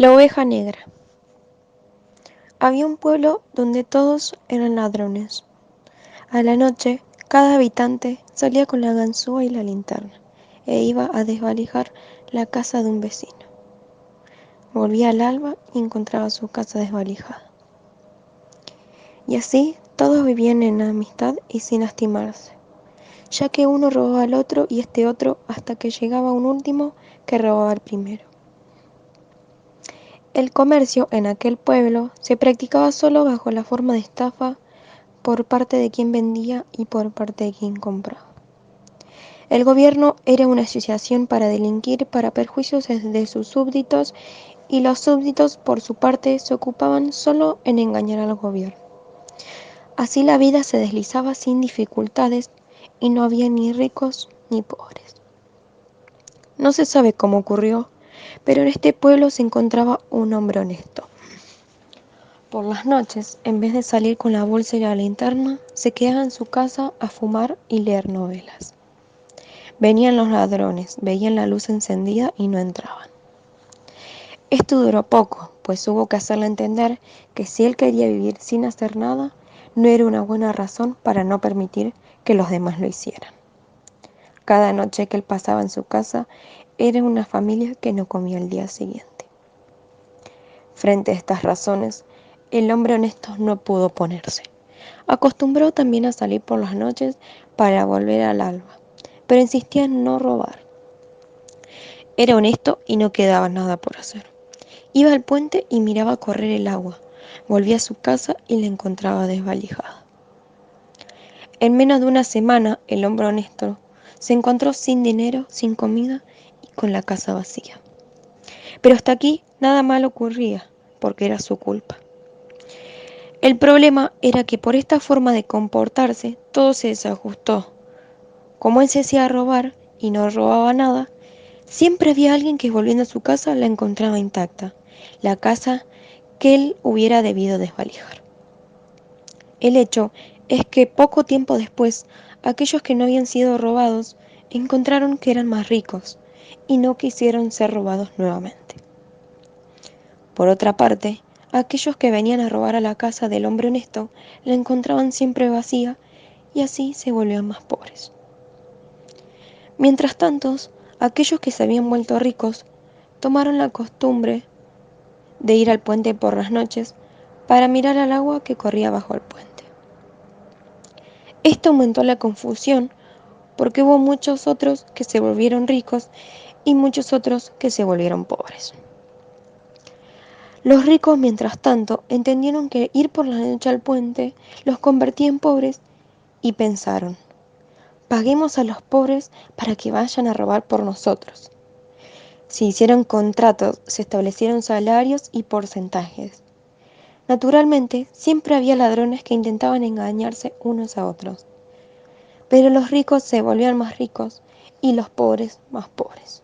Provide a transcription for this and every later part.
La oveja negra. Había un pueblo donde todos eran ladrones. A la noche, cada habitante salía con la ganzúa y la linterna e iba a desvalijar la casa de un vecino. Volvía al alba y encontraba su casa desvalijada. Y así todos vivían en amistad y sin lastimarse, ya que uno robaba al otro y este otro hasta que llegaba un último que robaba al primero. El comercio en aquel pueblo se practicaba solo bajo la forma de estafa por parte de quien vendía y por parte de quien compraba. El gobierno era una asociación para delinquir para perjuicios de sus súbditos y los súbditos por su parte se ocupaban solo en engañar al gobierno. Así la vida se deslizaba sin dificultades y no había ni ricos ni pobres. No se sabe cómo ocurrió, pero en este pueblo se encontraba un hombre honesto. Por las noches, en vez de salir con la bolsa y la linterna, se quedaba en su casa a fumar y leer novelas. Venían los ladrones, veían la luz encendida y no entraban. Esto duró poco, pues hubo que hacerle entender que si él quería vivir sin hacer nada, no era una buena razón para no permitir que los demás lo hicieran. Cada noche que él pasaba en su casa, era una familia que no comía el día siguiente. Frente a estas razones, el hombre honesto no pudo oponerse. Acostumbró también a salir por las noches para volver al alba, pero insistía en no robar. Era honesto y no quedaba nada por hacer. Iba al puente y miraba correr el agua. Volvía a su casa y la encontraba desvalijada. En menos de una semana, el hombre honesto se encontró sin dinero, sin comida y con la casa vacía. Pero hasta aquí nada mal ocurría, porque era su culpa. El problema era que por esta forma de comportarse, todo se desajustó. Como él se hacía robar y no robaba nada, siempre había alguien que volviendo a su casa la encontraba intacta, la casa que él hubiera debido desvalijar. El hecho es que poco tiempo después, aquellos que no habían sido robados encontraron que eran más ricos y no quisieron ser robados nuevamente. Por otra parte, aquellos que venían a robar a la casa del hombre honesto la encontraban siempre vacía y así se volvían más pobres. Mientras tanto, aquellos que se habían vuelto ricos tomaron la costumbre de ir al puente por las noches para mirar al agua que corría bajo el puente. Esto aumentó la confusión porque hubo muchos otros que se volvieron ricos y muchos otros que se volvieron pobres. Los ricos, mientras tanto, entendieron que ir por la noche al puente los convertía en pobres y pensaron, paguemos a los pobres para que vayan a robar por nosotros. Se hicieron contratos, se establecieron salarios y porcentajes. Naturalmente, siempre había ladrones que intentaban engañarse unos a otros. Pero los ricos se volvían más ricos y los pobres más pobres.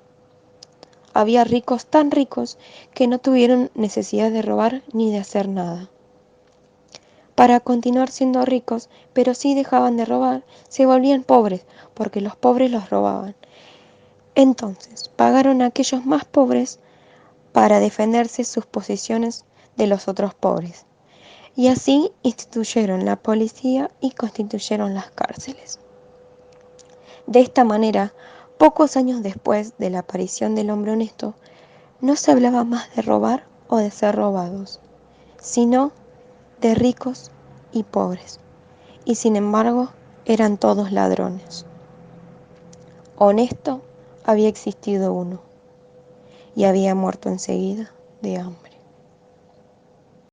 Había ricos tan ricos que no tuvieron necesidad de robar ni de hacer nada. Para continuar siendo ricos, pero sí dejaban de robar, se volvían pobres, porque los pobres los robaban. Entonces, pagaron a aquellos más pobres para defenderse sus posiciones de los otros pobres. Y así instituyeron la policía y constituyeron las cárceles. De esta manera, pocos años después de la aparición del hombre honesto, no se hablaba más de robar o de ser robados, sino de ricos y pobres, y sin embargo eran todos ladrones. Honesto había existido uno, y había muerto enseguida de hambre.